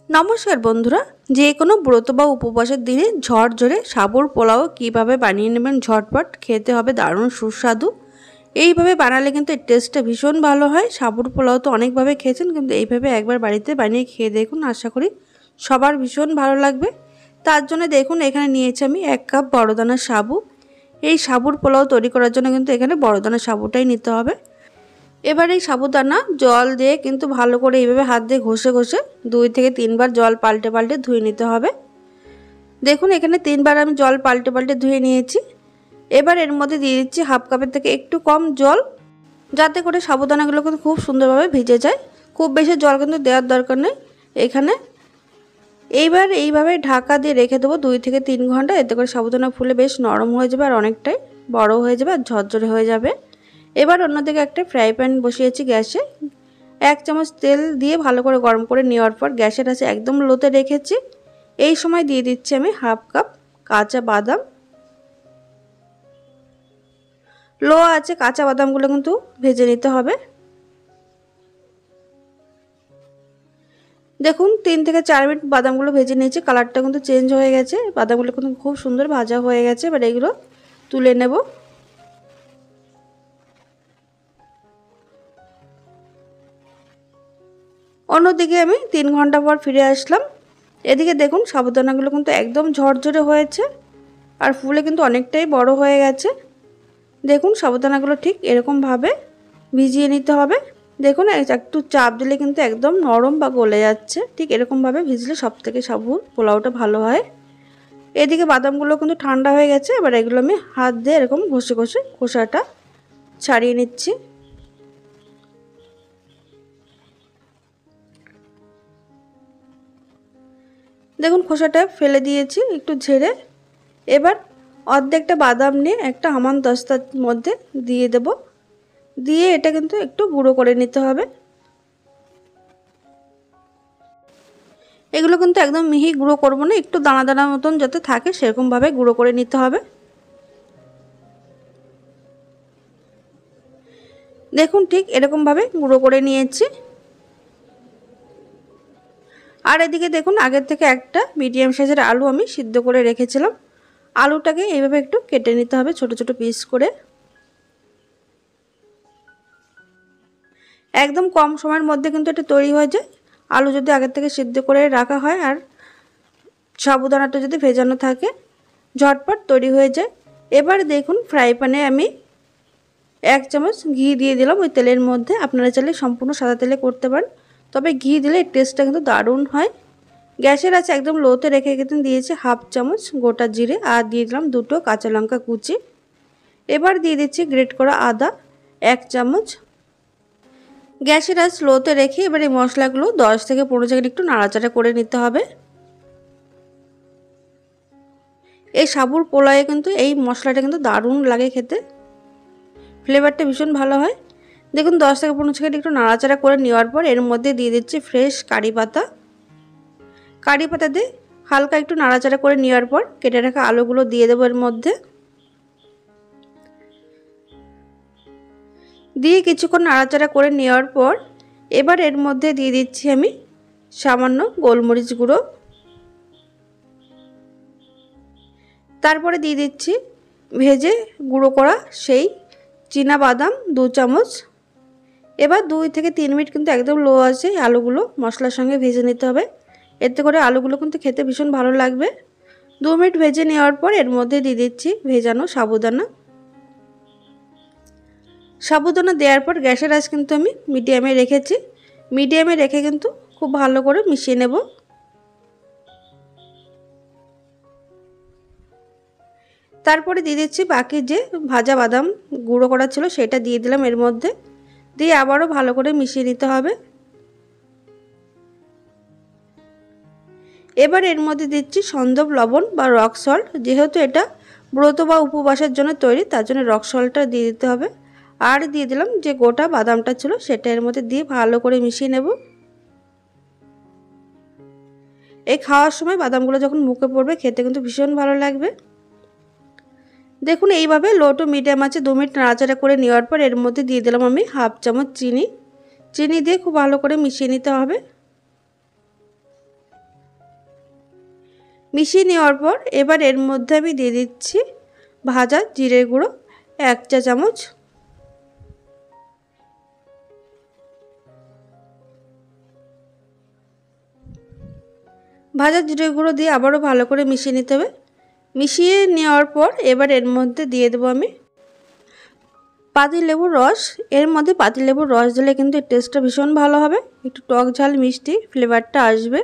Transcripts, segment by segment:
নমস্কার বন্ধুরা, যে কোনো ব্রত বা উপবাসের দিনে ঝরঝরে সাবুর পোলাও কিভাবে বানিয়ে নেবেন ঝটপট, খেতে হবে দারুণ সুস্বাদু। এইভাবে বানালে কিন্তু এর টেস্টটা ভীষণ ভালো হয়। সাবুর পোলাও তো অনেকভাবে খেয়েছেন, কিন্তু এইভাবে একবার বাড়িতে বানিয়ে খেয়ে দেখুন, আশা করি সবার ভীষণ ভালো লাগবে। তার জন্য দেখুন এখানে নিয়েছি আমি 1 কাপ বড় দানার সাবু। এই সাবুর পোলাও তৈরি করার জন্য কিন্তু এখানে বড় দানার সাবুটাই নিতে হবে। এবার এই সাবুদানা জল দিয়ে কিন্তু ভালো করে এইভাবে হাত দিয়ে ঘষে ঘষে 2 থেকে 3 বার জল পাল্টে পাল্টে ধুয়ে নিতে হবে। দেখুন এখানে 3 বার আমি জল পাল্টে পাল্টে ধুয়ে নিয়েছি। এবার এর মধ্যে দিয়ে দিচ্ছি হাফ কাপের থেকে একটু কম জল, যাতে করে সাবুদানাগুলো কিন্তু খুব সুন্দরভাবে ভিজে যায়। খুব বেশি জল কিন্তু দেওয়ার দরকার নেই এখানে। এইবার এইভাবে ঢাকা দিয়ে রেখে দেবো 2 থেকে 3 ঘন্টা। এতে করে সাবুদানা ফুলে বেশ নরম হয়ে যাবে আর অনেকটাই বড় হয়ে যাবে আর ঝরঝরে হয়ে যাবে। এবার অন্যদিকে একটা ফ্রাই প্যান বসিয়েছি গ্যাসে। 1 চামচ তেল দিয়ে ভালো করে গরম করে নেওয়ার পর গ্যাসের আঁচ একদম লোতে রেখেছি। এই সময় দিয়ে দিচ্ছি আমি হাফ কাপ কাঁচা বাদাম। লো আছে কাঁচা বাদামগুলো কিন্তু ভেজে নিতে হবে। দেখুন 3 থেকে 4 মিনিট বাদামগুলো ভেজে নিয়েছি, কালারটা কিন্তু চেঞ্জ হয়ে গেছে, বাদামগুলো কিন্তু খুব সুন্দর ভাজা হয়ে গেছে। এবার এগুলো তুলে নেব। অন্যদিকে আমি 3 ঘন্টা পর ফিরে আসলাম। এদিকে দেখুন সাবুদানাগুলো কিন্তু একদম ঝরঝরে হয়েছে আর ফুলে কিন্তু অনেকটাই বড় হয়ে গেছে। দেখুন সাবুদানাগুলো ঠিক এরকমভাবে ভিজিয়ে নিতে হবে। দেখুন একটু চাপ দিলে কিন্তু একদম নরম বা গলে যাচ্ছে, ঠিক এরকমভাবে ভিজলে সবথেকে সাবুর পোলাওটা ভালো হয়। এদিকে বাদামগুলো কিন্তু ঠান্ডা হয়ে গেছে। এবার এগুলো আমি হাত দিয়ে এরকম ঘষে ঘষে খোসাটা ছাড়িয়ে নিচ্ছি। দেখুন খোসাটা ফেলে দিয়েছি একটু ঝেড়ে। এবার অর্ধেকটা বাদাম নিয়ে একটা হামানদিস্তার মধ্যে দিয়ে দেব, দিয়ে এটা কিন্তু একটু গুঁড়ো করে নিতে হবে। এগুলো কিন্তু একদম মিহি গুঁড়ো করব না, একটু দানা দানা মতন যাতে থাকে সেরকমভাবে গুঁড়ো করে নিতে হবে। দেখুন ঠিক এরকমভাবে গুঁড়ো করে নিয়েছি। আর এদিকে দেখুন আগের থেকে একটা মিডিয়াম সাইজের আলু আমি সিদ্ধ করে রেখেছিলাম। আলুটাকে এইভাবে একটু কেটে নিতে হবে ছোট ছোট পিস করে। একদম কম সময়ের মধ্যে কিন্তু এটা তৈরি হয়ে যায়, আলু যদি আগের থেকে সিদ্ধ করে রাখা হয় আর সাবুদানাটা যদি ভেজানো থাকে, ঝটপট তৈরি হয়ে যায়। এবার দেখুন ফ্রাই প্যানে আমি 1 চামচ ঘি দিয়ে দিলাম ওই তেলের মধ্যে। আপনারা চাইলে সম্পূর্ণ সাদা তেলে করতে পারেন, তবে ঘি দিলে এর টেস্টটা কিন্তু দারুণ হয়। গ্যাসের আঁচ একদম লোতে রেখে কিন্তু দিয়েছি হাফ চামচ গোটা জিরে আর দিয়ে দিলাম 2টো কাঁচা লঙ্কা কুচি। এবার দিয়ে দিচ্ছি গ্রেট করা আদা 1 চামচ। গ্যাসের আঁচ লোতে রেখে এবার এই মশলাগুলো 10 থেকে 15 সেকেন্ড একটু নাড়াচাড়া করে নিতে হবে। এই সাবুর পোলাওয়ে কিন্তু এই মশলাটা কিন্তু দারুণ লাগে খেতে, ফ্লেভারটা ভীষণ ভালো হয়। দেখুন 10 থেকে 15 সেকেন্ড একটু নাড়াচাড়া করে নেওয়ার পর এর মধ্যে দিয়ে দিচ্ছি ফ্রেশ কারি পাতা। কারি পাতা দিয়ে হালকা একটু নাড়াচাড়া করে নেওয়ার পর কেটে রাখা আলুগুলো দিয়ে দেবো এর মধ্যে। দিয়ে কিছুক্ষণ নাড়াচাড়া করে নেওয়ার পর এবার এর মধ্যে দিয়ে দিচ্ছি আমি সামান্য গোলমরিচ গুঁড়ো। তারপরে দিয়ে দিচ্ছি ভেজে গুঁড়ো করা সেই চীনা বাদাম 2 চামচ। এবার 2 থেকে 3 মিনিট কিন্তু একদম লো আছে আলুগুলো মশলার সঙ্গে ভেজে নিতে হবে, এতে করে আলুগুলো কিন্তু খেতে ভীষণ ভালো লাগবে। 2 মিনিট ভেজে নেওয়ার পর এর মধ্যে দিয়ে দিচ্ছি ভেজানো সাবুদানা। সাবুদানা দেওয়ার পর গ্যাসের আঁচ কিন্তু আমি মিডিয়ামে রেখেছি। মিডিয়ামে রেখে কিন্তু খুব ভালো করে মিশিয়ে নেব। তারপরে দিয়ে দিচ্ছি বাকি যে ভাজা বাদাম গুঁড়ো করা ছিল সেটা দিয়ে দিলাম এর মধ্যে, দিয়ে আবারও ভালো করে মিশিয়ে নিতে হবে। এবার এর মধ্যে দিচ্ছি সন্দব লবণ বা রক সল্ট, যেহেতু এটা ব্রত বা উপবাসের জন্য তৈরি তার জন্য রক সল্টটা দিয়ে দিতে হবে। আর দিয়ে দিলাম যে গোটা বাদামটা ছিল সেটা এর মধ্যে দিয়ে ভালো করে মিশিয়ে নেব। এই খাওয়ার সময় বাদামগুলো যখন মুখে পড়বে খেতে কিন্তু ভীষণ ভালো লাগবে। দেখুন এইভাবে লো টু মিডিয়াম আছে 2 মিনিট নাড়াচাড়া করে নেওয়ার পর এর মধ্যে দিয়ে দিলাম আমি হাফ চামচ চিনি। চিনি দিয়ে খুব ভালো করে মিশিয়ে নিতে হবে। মিশিয়ে নেওয়ার পর এবার এর মধ্যে আমি দিয়ে দিচ্ছি ভাজা জিরে গুঁড়ো 1 চা চামচ, ভাজা জিরে গুঁড়ো দিয়ে আবারও ভালো করে মিশিয়ে নিতে হবে। মিশিয়ে নেওয়ার পর এবার এর মধ্যে দিয়ে দেবো আমি পাতিলেবুর রস। এর মধ্যে পাতিলেবুর রস দিলে কিন্তু টেস্টটা ভীষণ ভালো হবে, একটু টক ঝাল মিষ্টি ফ্লেভারটা আসবে।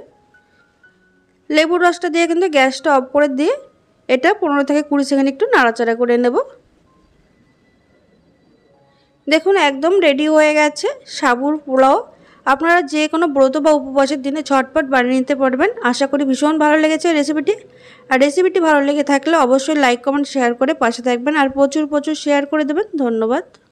লেবুর রসটা দিয়ে কিন্তু গ্যাসটা অফ করে দিয়ে এটা 15 থেকে 20 সেকেন্ড একটু নাড়াচাড়া করে নেব। দেখুন একদম রেডি হয়ে গেছে সাবুর পোলাও। আপনারা যে কোনো ব্রত বা উপবাসের দিনে ঝটপট বানিয়ে নিতে পারবেন। আশা করি ভীষণ ভালো লেগেছে রেসিপিটি। আর রেসিপিটি ভালো লেগে থাকলে অবশ্যই লাইক কমেন্ট শেয়ার করে পাশে থাকবেন আর প্রচুর শেয়ার করে দেবেন। ধন্যবাদ।